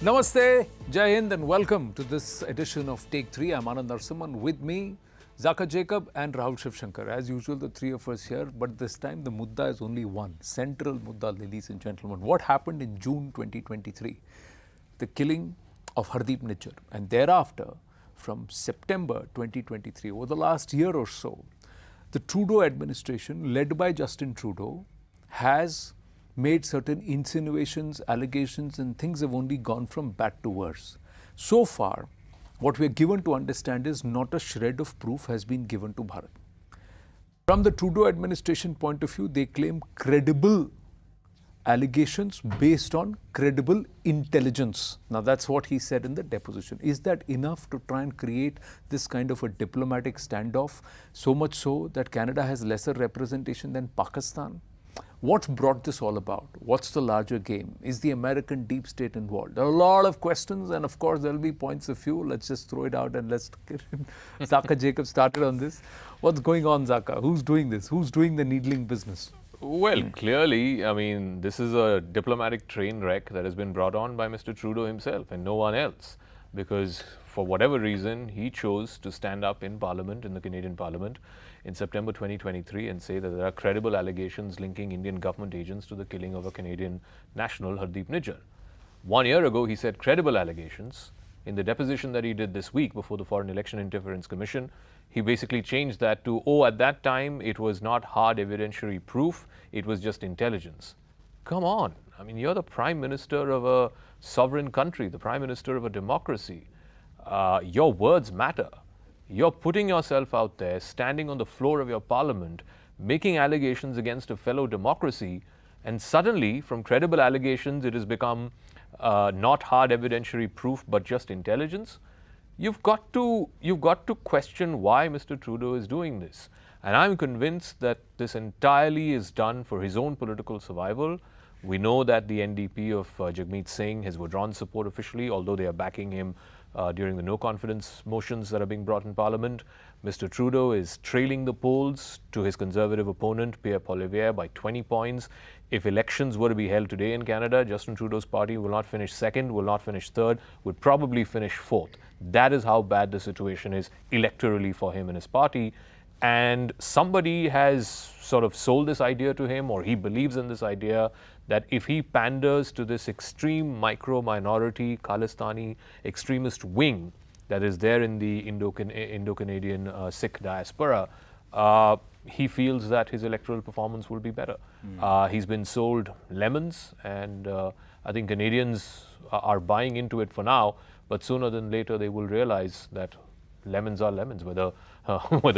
Namaste, Jai Hind, and welcome to this edition of Take 3. I'm Anand Narasimhan. With me, Zaka Jacob and Rahul Shivshankar. As usual, the three of us here, but this time the mudda is only one. Central mudda, ladies and gentlemen. What happened in June 2023? The killing of Hardeep Nijjar. And thereafter, from September 2023, over the last year or so, the Trudeau administration, led by Justin Trudeau, has made certain insinuations, allegations, and things have only gone from bad to worse. So far, what we are given to understand is not a shred of proof has been given to Bharat. From the Trudeau administration point of view, they claim credible allegations based on credible intelligence. Now, that's what he said in the deposition. Is that enough to try and create this kind of a diplomatic standoff, so much so that Canada has lesser representation than Pakistan? What brought this all about? What's the larger game? Is the American deep state involved? There are a lot of questions, and of course, there'll be points of view. Let's just throw it out and let's get Zaka Jacob started on this. What's going on, Zaka? Who's doing this? Who's doing the needling business? Well, clearly, I mean, this is a diplomatic train wreck that has been brought on by Mr. Trudeau himself and no one else. Because for whatever reason, he chose to stand up in Parliament, in the Canadian Parliament, in September 2023 and say that there are credible allegations linking Indian government agents to the killing of a Canadian national, Hardeep Nijjar. 1 year ago, he said credible allegations. In the deposition that he did this week before the Foreign Election Interference Commission, he basically changed that to, oh, at that time, it was not hard evidentiary proof, it was just intelligence. Come on. I mean, you're the Prime Minister of a sovereign country, the Prime Minister of a democracy. Your words matter. You're putting yourself out there, standing on the floor of your parliament, making allegations against a fellow democracy, and suddenly, from credible allegations, it has become not hard evidentiary proof, but just intelligence. You've got to question why Mr. Trudeau is doing this. And I'm convinced that this entirely is done for his own political survival. We know that the NDP of Jagmeet Singh has withdrawn support officially, although they are backing him during the no-confidence motions that are being brought in Parliament. Mr. Trudeau is trailing the polls to his Conservative opponent, Pierre Poilievre, by 20 points. If elections were to be held today in Canada, Justin Trudeau's party will not finish second, will not finish third, would probably finish fourth. That is how bad the situation is electorally for him and his party. And somebody has sort of sold this idea to him, or he believes in this idea, that if he panders to this extreme micro-minority Khalistani extremist wing that is there in the Indo-Canadian Sikh diaspora, he feels that his electoral performance will be better. He's been sold lemons, and I think Canadians are buying into it for now, but sooner than later they will realize that lemons are lemons, whether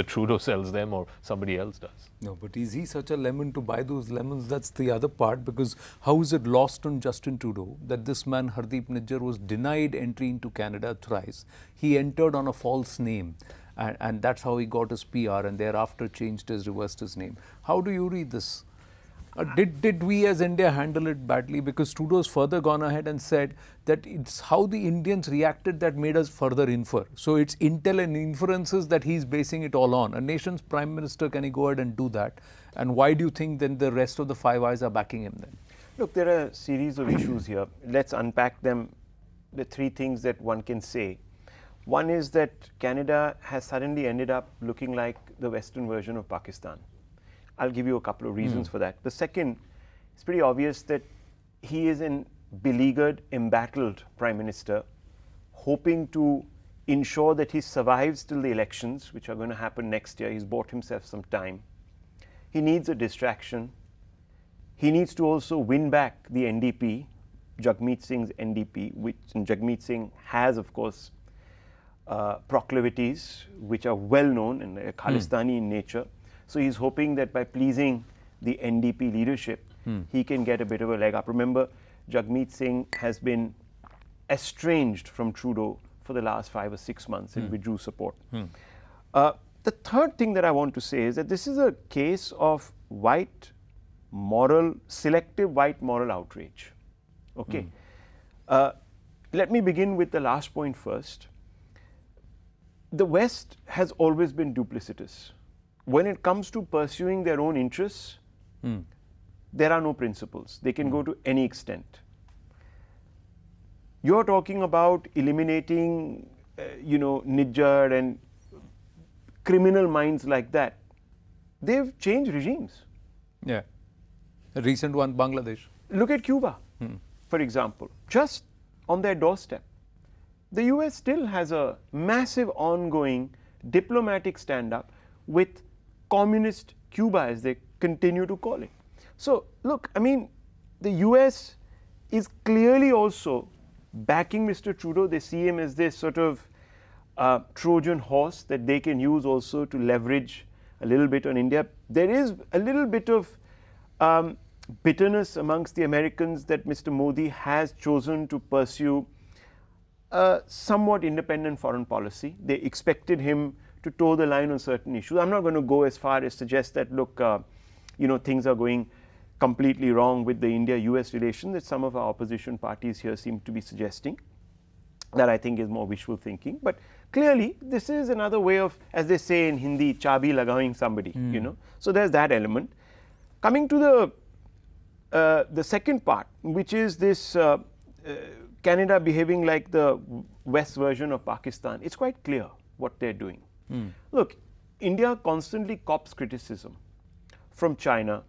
Trudeau sells them or somebody else does. No, but is he such a lemon to buy those lemons? That's the other part, because how is it lost on Justin Trudeau that this man Hardeep Nijjar was denied entry into Canada thrice? He entered on a false name, and that's how he got his PR, and thereafter reversed his name. How do you read this? Did we as India handle it badly? Because Trudeau's further gone ahead and said that it's how the Indians reacted that made us further infer. So it's intel and inferences that he's basing it all on. A nation's Prime Minister, can he go ahead and do that? And why do you think then the rest of the Five Eyes are backing him then? Look, there are a series of issues here. Let's unpack them. The three things that one can say. One is that Canada has suddenly ended up looking like the Western version of Pakistan. I'll give you a couple of reasons for that. The second, it's pretty obvious that he is an beleaguered, embattled Prime Minister, hoping to ensure that he survives till the elections, which are going to happen next year. He's bought himself some time. He needs a distraction. He needs to also win back the NDP, Jagmeet Singh's NDP, which Jagmeet Singh has, of course, proclivities which are well known and Khalistani in nature. So he's hoping that by pleasing the NDP leadership, he can get a bit of a leg up. Remember, Jagmeet Singh has been estranged from Trudeau for the last 5 or 6 months and withdrew support. The third thing that I want to say is that this is a case of selective white moral outrage. Okay. Let me begin with the last point first. The West has always been duplicitous. When it comes to pursuing their own interests, there are no principles. They can go to any extent. You're talking about eliminating, Nijjar and criminal minds like that. They've changed regimes. Yeah. A recent one, Bangladesh. Look at Cuba, for example. Just on their doorstep. The US still has a massive ongoing diplomatic stand-up with communist Cuba, as they continue to call it. So, look, I mean, the US is clearly also backing Mr. Trudeau. They see him as this sort of Trojan horse that they can use also to leverage a little bit on India. There is a little bit of bitterness amongst the Americans that Mr. Modi has chosen to pursue a somewhat independent foreign policy. They expected him to toe the line on certain issues. I'm not going to go as far as suggest that, look, things are going completely wrong with the India-US relation that some of our opposition parties here seem to be suggesting. That I think is more wishful thinking. But clearly, this is another way of, as they say in Hindi, chabi lagawing somebody, So there's that element. Coming to the second part, which is this Canada behaving like the West version of Pakistan, it's quite clear what they're doing. Look, India constantly cops criticism from China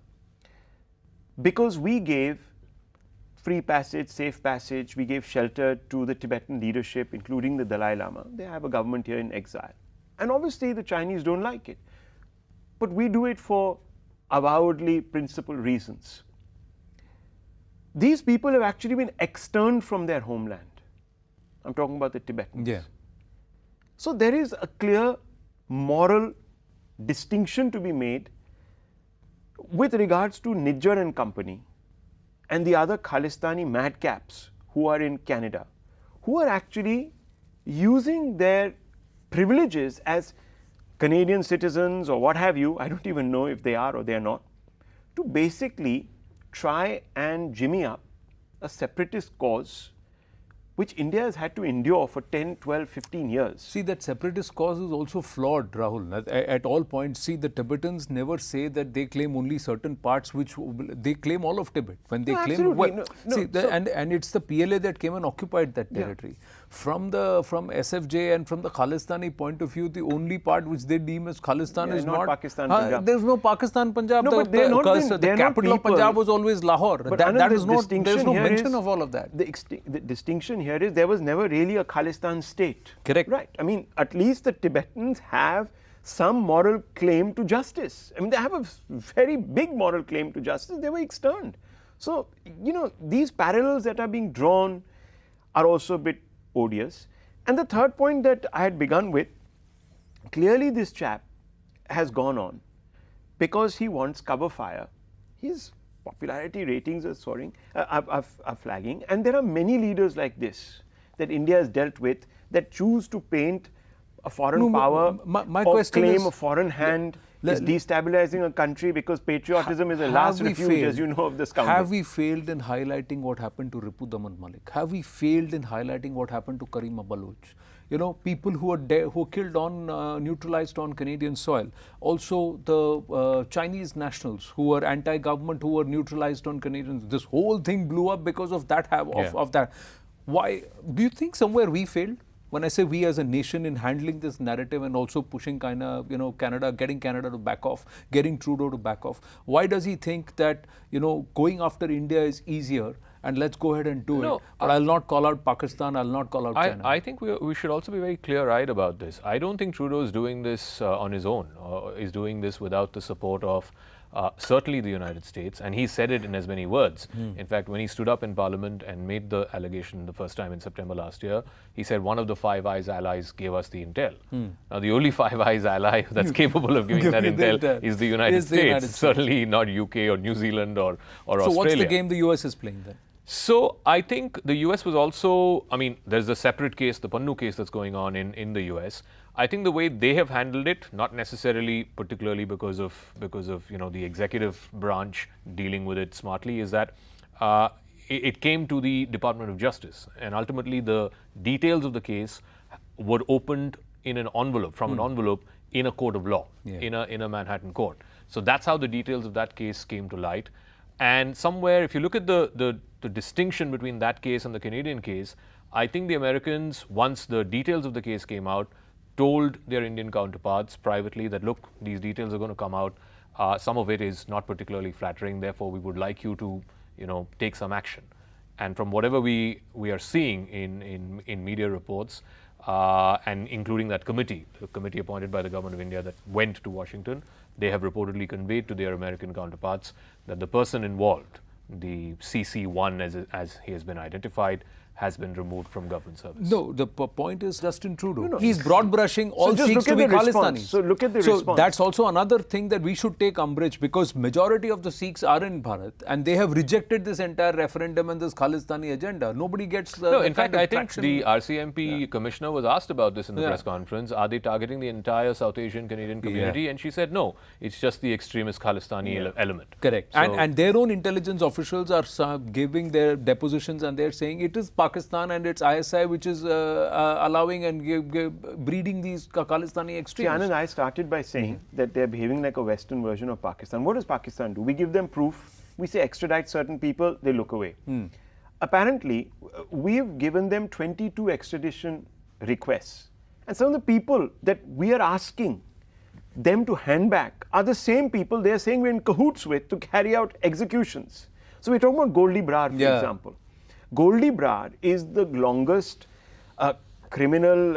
because we gave free passage, safe passage, we gave shelter to the Tibetan leadership, including the Dalai Lama. They have a government here in exile. And obviously the Chinese don't like it. But we do it for avowedly principled reasons. These people have actually been externed from their homeland. I'm talking about the Tibetans. Yeah. So there is a clear moral distinction to be made with regards to Nijjar and company and the other Khalistani madcaps who are in Canada, who are actually using their privileges as Canadian citizens or what have you, I don't even know if they are or they are not, to basically try and jimmy up a separatist cause which India has had to endure for 10, 12, 15 years. See, that separatist cause is also flawed, Rahul. At all points, see, the Tibetans never say that they claim only certain parts, which they claim all of Tibet. When they claim, and it's the PLA that came and occupied that territory. Yeah. From SFJ and from the Khalistani point of view, the only part which they deem as Khalistan is not Pakistan, Punjab. There's no Pakistan, Punjab. No, but the capital of Punjab was always Lahore. But there's no mention of all of that. The distinction here is there was never really a Khalistan state. Correct. Right. I mean, at least the Tibetans have some moral claim to justice. I mean, they have a very big moral claim to justice. They were externed. So, these parallels that are being drawn are also a bit odious. And the third point that I had begun with, clearly this chap has gone on because he wants cover fire. His popularity ratings are soaring, are flagging, and there are many leaders like this that India has dealt with that choose to paint a foreign power or claim a foreign hand is destabilizing a country because patriotism is a last refuge, as you know, of the scoundrel. Have we failed in highlighting what happened to Ripu Daman Malik? Have we failed in highlighting what happened to Karima Baloch? People who are killed on, neutralized on Canadian soil. Also, the Chinese nationals who were anti-government, who were neutralized on Canadians. This whole thing blew up because of that. Of that. Why do you think somewhere we failed? When I say we as a nation in handling this narrative and also pushing Canada, getting Canada to back off, getting Trudeau to back off, why does he think that, going after India is easier and let's go ahead and do it? But I'll not call out Pakistan, I'll not call out China. I think we should also be very clear-eyed about this. I don't think Trudeau is doing this on his own, or is doing this without the support of certainly the United States, and he said it in as many words. In fact, when he stood up in Parliament and made the allegation the first time in September last year, he said one of the Five Eyes allies gave us the intel. Now, the only Five Eyes ally that's capable of giving that intel is the United States. Certainly not UK or New Zealand or Australia. So what's the game the US is playing then? So I think the US was also, there's a separate case, the Pannu case that's going on in the US. I think the way they have handled it, not necessarily particularly because of the executive branch dealing with it smartly, is that it came to the Department of Justice, and ultimately the details of the case were opened in an envelope, from an envelope in a court of law, in a Manhattan court. So that's how the details of that case came to light. And somewhere, if you look at the distinction between that case and the Canadian case, I think the Americans, once the details of the case came out, told their Indian counterparts privately that, look, these details are going to come out. Some of it is not particularly flattering. Therefore, we would like you to, take some action. And from whatever we are seeing in media reports, and including that committee, the committee appointed by the government of India that went to Washington, they have reportedly conveyed to their American counterparts that the person involved, the CC1 as he has been identified, has been removed from government service. No, the point is Justin Trudeau. He's broad brushing all just Sikhs look to at be the response. Khalistanis. So look at the response. That's also another thing that we should take umbrage, because majority of the Sikhs are in Bharat and they have rejected this entire referendum and this Khalistani agenda. Nobody gets No, in fact, I think the RCMP commissioner was asked about this in the press conference. Are they targeting the entire South Asian Canadian community? And she said no, it's just the extremist Khalistani element. Correct. So, And their own intelligence officials are giving their depositions and they're saying it is Pakistan and it's ISI which is allowing and breeding these Khalistani extremists. See, Anand, I started by saying that they're behaving like a Western version of Pakistan. What does Pakistan do? We give them proof. We say extradite certain people, they look away. Apparently, we've given them 22 extradition requests. And some of the people that we are asking them to hand back are the same people they're saying we're in cahoots with to carry out executions. So we're talking about Goldie Brar, for example. Goldie Brar is the longest criminal,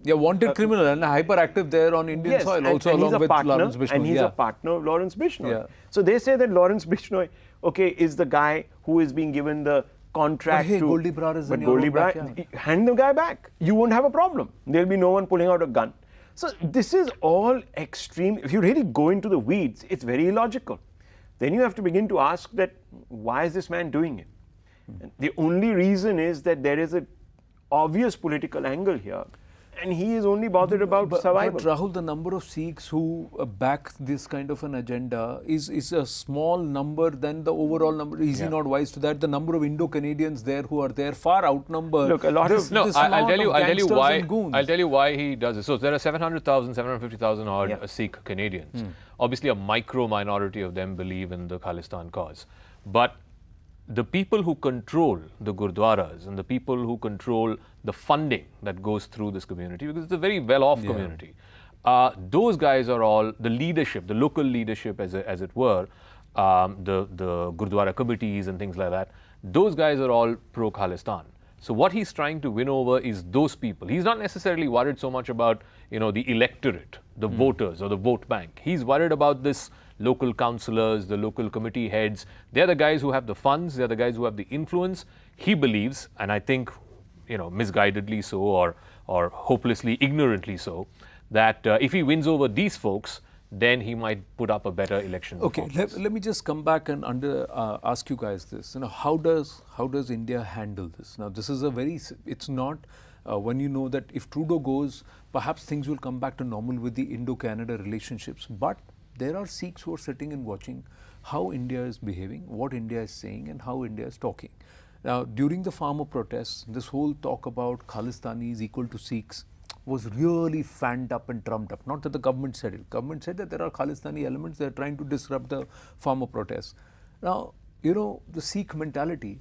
wanted criminal and hyperactive there on Indian soil, also and along with Lawrence Bishnoi. And he's a partner of Lawrence Bishnoi. Yeah. So they say that Lawrence Bishnoi, is the guy who is being given the contract hey, to... Goldie Brar is in your Goldie own Brar, backyard. hand the guy back. You won't have a problem. There'll be no one pulling out a gun. So this is all extreme. If you really go into the weeds, it's very illogical. Then you have to begin to ask that, why is this man doing it? And the only reason is that there is an obvious political angle here, and he is only bothered about survival. But Rahul, the number of Sikhs who back this kind of an agenda is a small number than the overall number. Is he not wise to that? The number of Indo-Canadians there who are there far outnumber. Look, a lot of... No, I'll tell you why he does it. So there are 700,000, 750,000 odd Sikh Canadians. Obviously, a micro minority of them believe in the Khalistan cause. But the people who control the gurdwaras and the people who control the funding that goes through this community, because it's a very well-off community, those guys are all the leadership, the local leadership as it were, the gurdwara committees and things like that, those guys are all pro-Khalistan. So what he's trying to win over is those people. He's not necessarily worried so much about, the electorate, the voters or the vote bank. He's worried about this local councillors, the local committee heads. They're the guys who have the funds, they're the guys who have the influence. He believes, and I think, misguidedly so or hopelessly ignorantly so, that if he wins over these folks, then he might put up a better election. Okay, let me just come back and ask you guys this. How does India handle this? Now, this is it's not, when you know that if Trudeau goes, perhaps things will come back to normal with the Indo-Canada relationships. But there are Sikhs who are sitting and watching how India is behaving, what India is saying, and how India is talking. Now, during the farmer protests, this whole talk about Khalistanis equal to Sikhs was really fanned up and drummed up. Not that the government said it. Government said that there are Khalistani elements that are trying to disrupt the farmer protests. Now, the Sikh mentality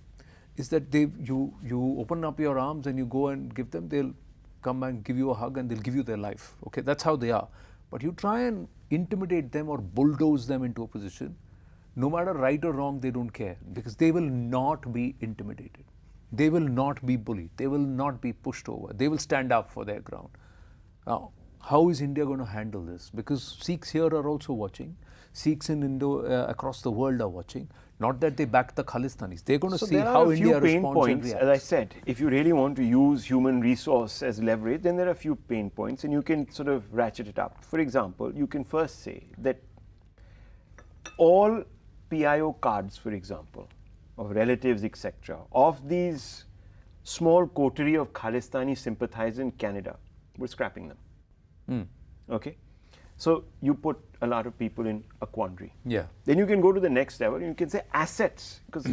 is that you open up your arms and you go and give them, they'll come and give you a hug and they'll give you their life. Okay, that's how they are. But you try and intimidate them or bulldoze them into a position, no matter right or wrong, they don't care, because they will not be intimidated. They will not be bullied. They will not be pushed over. They will stand up for their ground. Now, how is India going to handle this? Because Sikhs here are also watching. Sikhs in across the world are watching. Not that they back the Khalistanis. They're going to see how India responds and reacts. There are a few pain points, as I said. If you really want to use human resource as leverage, then there are a few pain points and you can sort of ratchet it up. For example, you can first say that all PIO cards, for example, of relatives, etc., of these small coterie of Khalistani sympathizers in Canada, we're scrapping them. Okay? So you put a lot of people in a quandary. Yeah. Then you can go to the next level and you can say assets, because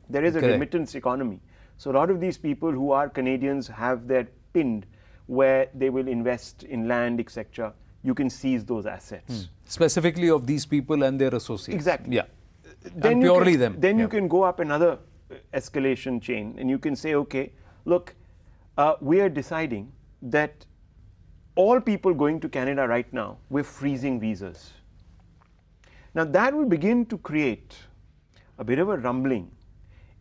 there is a remittance economy. So a lot of these people who are Canadians have their pinned where they will invest in land, etc. You can seize those assets. Specifically of these people and their associates. Exactly. Yeah. Then and purely them. Then you can go up another escalation chain, and you can say, okay, look, we are deciding that all people going to Canada right now, we're freezing visas. Now that will begin to create a bit of a rumbling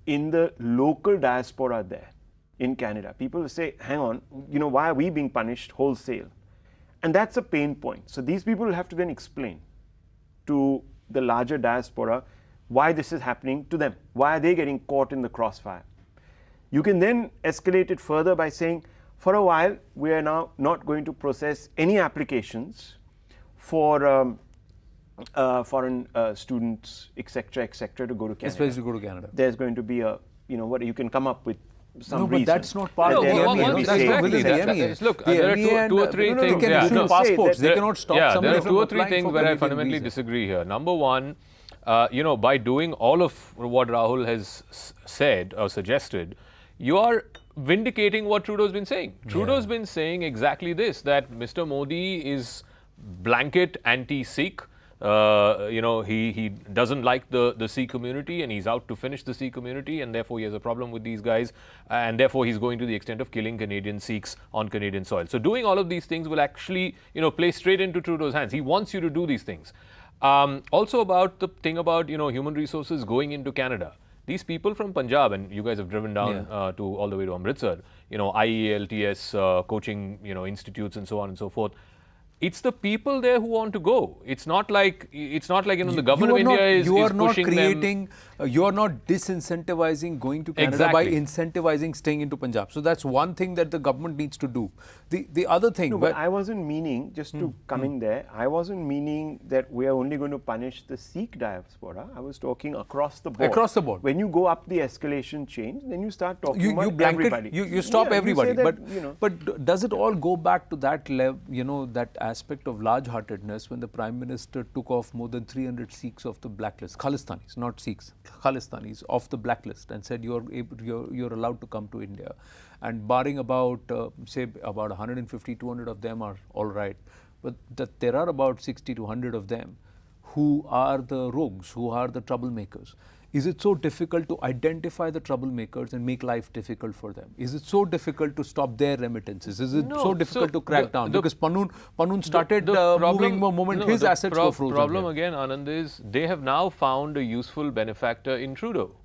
in the local diaspora there in Canada. People will say, hang on, why are we being punished wholesale? And that's a pain point. So these people will have to then explain to the larger diaspora why this is happening to them. Why are they getting caught in the crossfire? You can then escalate it further by saying, for a while, we are now not going to process any applications for foreign students, etc., to go to Canada. Especially to go to Canada. There's going to be a, what you can come up with some no, reason. but that's not part of the MEA. That's not within the MEA. Look, there are two or three things. They can issue passports. They cannot stop somebody from applying for. There are two or three things where I fundamentally disagree here. Number one, by doing all of what Rahul has said or suggested, you are vindicating what Trudeau's been saying. Trudeau's been saying exactly this, that Mr. Modi is blanket anti-Sikh. He doesn't like the Sikh community, and he's out to finish the Sikh community, and therefore he has a problem with these guys, and therefore he's going to the extent of killing Canadian Sikhs on Canadian soil. So doing all of these things will actually, play straight into Trudeau's hands. He wants you to do these things. Also about the thing about, human resources going into Canada. These people from Punjab, and you guys have driven down to all the way to Amritsar, IELTS, coaching, institutes and so on and so forth. It's the people there who want to go. It's not like the government of India is pushing them. You are not disincentivizing going to Canada by incentivizing staying into Punjab. So that's one thing that the government needs to do. The other thing. No, but I wasn't meaning, just to come in there, I wasn't meaning that we are only going to punish the Sikh diaspora. I was talking across the board. Across the board. When you go up the escalation chain, then you start talking about everybody. You stop everybody. That, but does it all go back to that level, that aspect of large-heartedness when the Prime Minister took off more than 300 Sikhs off the blacklist, Khalistanis, not Sikhs, Khalistanis off the blacklist, and said you're allowed to come to India, and barring about about 150, 200 of them are all right, but that there are about 60 to 100 of them who are the rogues, who are the troublemakers. Is it so difficult to identify the troublemakers and make life difficult for them? Is it so difficult to stop their remittances? Is it so difficult to crack down? Because Pannoon started moving the moment his assets were frozen. The problem again, Anand, is they have now found a useful benefactor in Trudeau.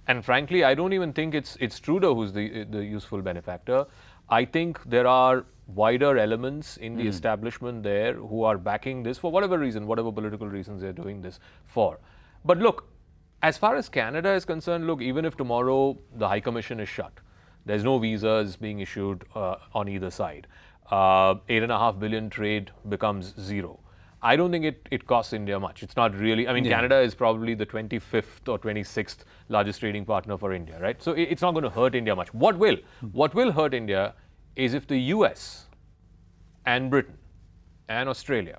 And frankly, I don't even think it's Trudeau who's the useful benefactor. I think there are wider elements in the establishment there who are backing this for whatever reason, whatever political reasons they're doing this for. But look, as far as Canada is concerned, look, even if tomorrow the High Commission is shut, there's no visas being issued on either side. $8.5 billion trade becomes zero. I don't think it costs India much. It's not really, Canada is probably the 25th or 26th largest trading partner for India, right? So it's not going to hurt India much. What will hurt India is if the US and Britain and Australia,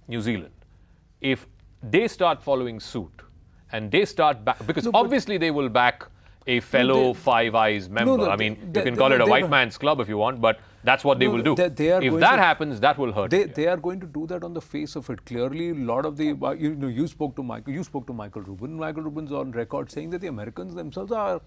New Zealand, if they start following suit, and they start back, because obviously they will back a fellow Five Eyes member. You can call it a white man's club if you want, but that's what they will do. If that happens, that will hurt. They are going to do that on the face of it. Clearly, a lot of the, you spoke to Michael Rubin. Michael Rubin's on record saying that the Americans themselves are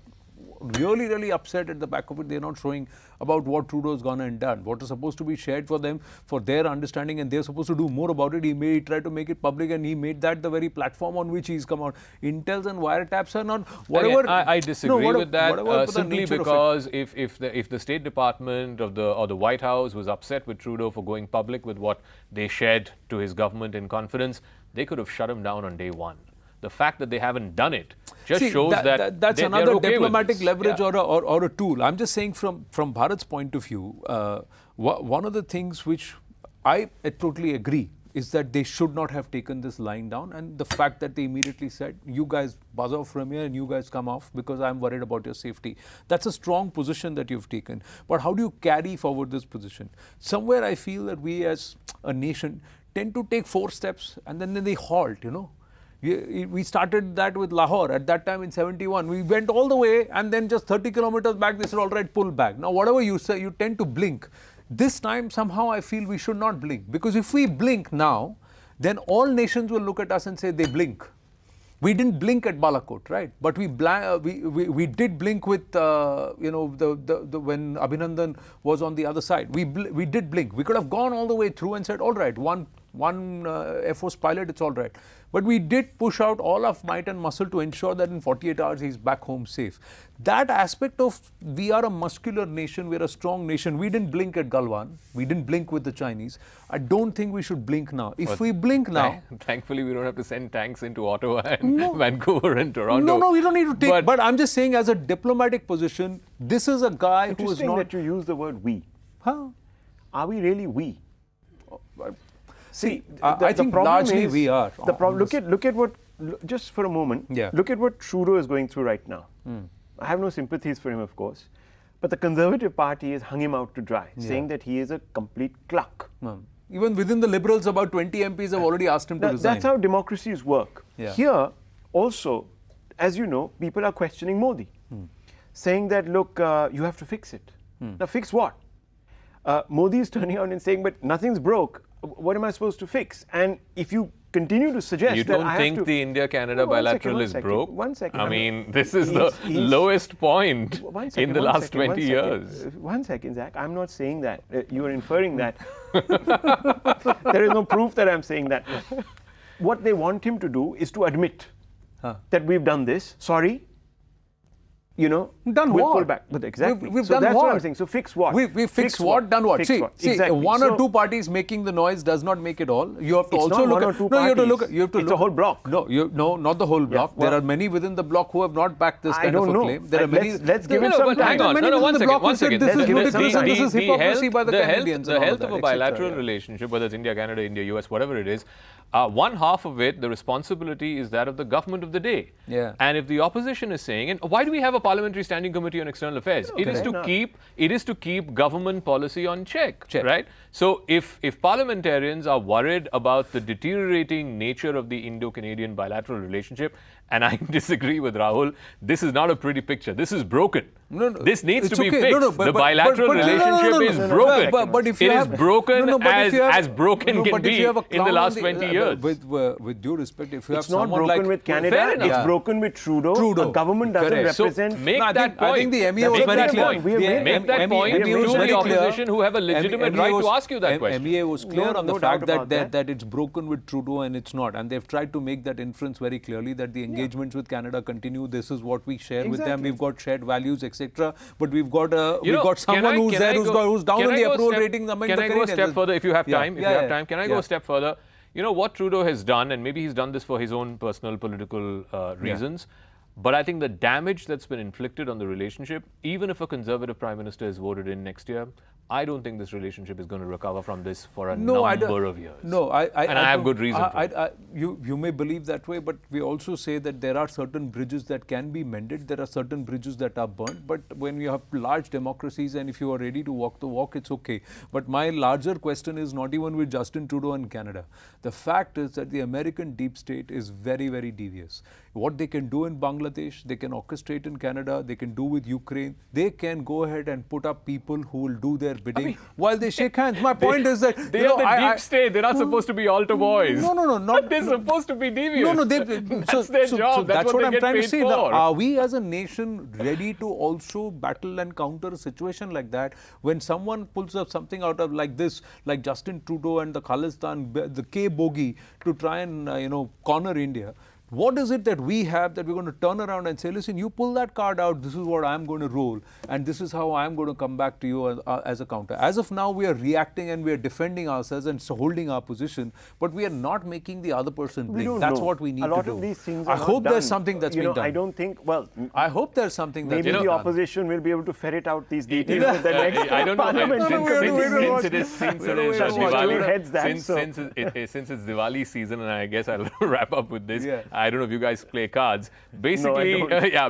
really, really upset at the back of it. They're not showing about what Trudeau's gone and done. What is supposed to be shared for them, for their understanding, and they're supposed to do more about it. He tried to make it public, and he made that the very platform on which he's come out. Intels and wiretaps are not whatever. Again, I disagree with that simply because if the State Department or the White House was upset with Trudeau for going public with what they shared to his government in confidence, they could have shut him down on day one. The fact that they haven't done it just shows that that's another okay diplomatic leverage or a tool. I'm just saying from Bharat's point of view, one of the things which I totally agree is that they should not have taken this line down, and the fact that they immediately said, you guys buzz off from here and you guys come off because I'm worried about your safety. That's a strong position that you've taken. But how do you carry forward this position? Somewhere I feel that we as a nation tend to take 4 steps and then they halt, We started that with Lahore at that time in 71. We went all the way and then just 30 kilometers back, they said, all right, pull back. Now, whatever you say, you tend to blink. This time, somehow I feel we should not blink, because if we blink now, then all nations will look at us and say they blink. We didn't blink at Balakot, right? But we did blink with when Abhinandan was on the other side. We did blink. We could have gone all the way through and said, all right, one Air Force pilot, it's all right. But we did push out all of might and muscle to ensure that in 48 hours he's back home safe. That aspect of we are a muscular nation, we're a strong nation. We didn't blink at Galwan. We didn't blink with the Chinese. I don't think we should blink now. If we blink now... Thankfully, we don't have to send tanks into Ottawa and Vancouver and Toronto. No, we don't need to take... But I'm just saying as a diplomatic position, this is a guy who is not... Interesting that you use the word we. Huh? Are we really we? See, I think largely we are. The problem. Look at what. Just for a moment. Yeah. Look at what Trudeau is going through right now. I have no sympathies for him, of course, but the Conservative Party has hung him out to dry, saying that he is a complete cluck. Even within the Liberals, about 20 MPs have already asked him to resign. That's how democracies work. Yeah. Here, also, as you know, people are questioning Modi, saying that, look, you have to fix it. Now, fix what? Modi is turning out and saying, but nothing's broke. What am I supposed to fix? And if you continue to suggest you that don't think the India-Canada bilateral is broke? 1 second. I mean, this is the lowest point in the last 20 years. 1 second, Zach. I'm not saying that. You are inferring that. There is no proof that I'm saying that. What they want him to do is to admit that we've done this. Sorry. Done we'll what? Pull back. But exactly. We've so done that's what? I'm saying. So fix what? We fix what? Done what? See, exactly. One or two parties making the noise does not make it all. You have to it's also not look one at... or two No, you have to parties. look at... You have to it's look, a whole block. No, not the whole block. well, there are many within the block who have not backed this I kind of don't a know. claim. There are many... Let's give it some but hang time. on. No, one second. This is ludicrous and this is The hypocrisy by the health- Canadians. The health of a bilateral relationship, whether it's India, Canada, India, US, whatever it is, one half of it, the responsibility is that of the government of the day. Yeah. And if the opposition is saying, and why do we have a parliamentary standing committee on external affairs? It is to keep government policy on check. Right? So if parliamentarians are worried about the deteriorating nature of the Indo-Canadian bilateral relationship, and I disagree with Rahul, this is not a pretty picture. This is broken. This needs to be fixed. The bilateral relationship is broken. But if you it have, is broken as broken can be in the last 20 years. With due respect, if you have It's not someone broken like... with Canada, it's broken with Trudeau. A government doesn't represent... So make I that point. I think the MEA was very clear. Make that point to the opposition who have a legitimate right to ask you that question. MEA was clear on the fact that it's broken with Trudeau and it's not. And they've tried to make that inference very clearly that the engagements with Canada continue. This is what we share with them. We've got shared values, etc. But we've got someone who's there who's down on the approval ratings among the Canadians. Can I go a step further if you have time? Can I go a step further? You know what Trudeau has done, and maybe he's done this for his own personal political reasons, but I think the damage that's been inflicted on the relationship, even if a Conservative Prime Minister is voted in next year, I don't think this relationship is going to recover from this for a number of years. No, I have good reason for it. You may believe that way, but we also say that there are certain bridges that can be mended. There are certain bridges that are burnt. But when you have large democracies and if you are ready to walk the walk, it's okay. But my larger question is not even with Justin Trudeau and Canada. The fact is that the American deep state is very, very devious. What they can do in Bangladesh, they can orchestrate in Canada, they can do with Ukraine. They can go ahead and put up people who will do their bidding while they shake hands. My point is that they are the deep state. They're not supposed to be altar boys. Not they're supposed to be devious. That's their job. That's what I'm trying to say. Now, are we as a nation ready to also battle and counter a situation like that when someone pulls up something out of like this, like Justin Trudeau and the Khalistan, the K bogey to try and corner India? What is it that we have that we're going to turn around and say, listen, you pull that card out, this is what I'm going to roll, and this is how I'm going to come back to you as a counter. As of now, we are reacting and we are defending ourselves and holding our position, but we are not making the other person blink. That's what we need to do. A lot of these things are I hope not there's done. something that's been done. I don't think, I hope there's something that's maybe been the done. opposition will be able to ferret out these details with the next I don't know. Since it's Diwali season, and I guess I'll wrap up with this. I don't know if you guys play cards. Basically,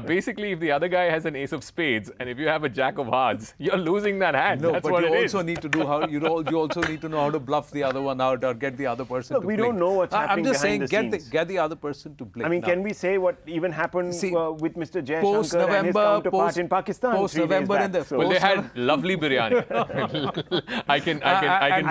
basically, if the other guy has an ace of spades, and if you have a jack of hearts, you're losing that hand. No, that's but what you it also is. need to do how you also need to know how to bluff the other one out or get the other person to blink. We don't know what's happening I'm just saying, behind the scenes. get the other person to blink. I mean, can we say what even happened with Mr. Jaishankar and his counterpart in Pakistan? Post-November, well, they had lovely biryani. I can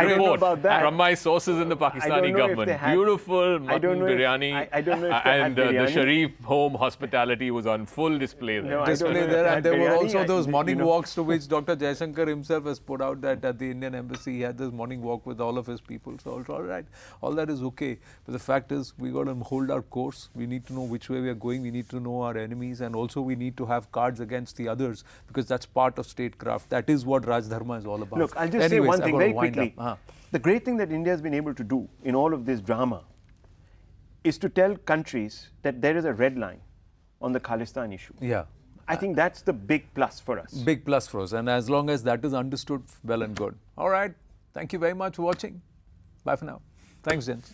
report from my sources in the Pakistani government. Beautiful mutton biryani. I don't know if And the biryani. Sharif home hospitality was on full display there. No, I Display don't know there, if and they there had were biryani. also those morning you know, walks to which Dr. Jaishankar himself has put out that at the Indian embassy he had this morning walk with all of his people. So it's all right, all that is okay. But the fact is, we got to hold our course. We need to know which way we are going. We need to know our enemies, and also we need to have cards against the others, because that's part of statecraft. That is what Raj Dharma is all about. Look, I'll just say Anyways, one I've thing got to very wind quickly. up. The great thing that India has been able to do in all of this drama is to tell countries that there is a red line on the Khalistan issue. Yeah. I think that's the big plus for us. Big plus for us, and as long as that is understood, well and good. All right. Thank you very much for watching. Bye for now. Thanks, gents.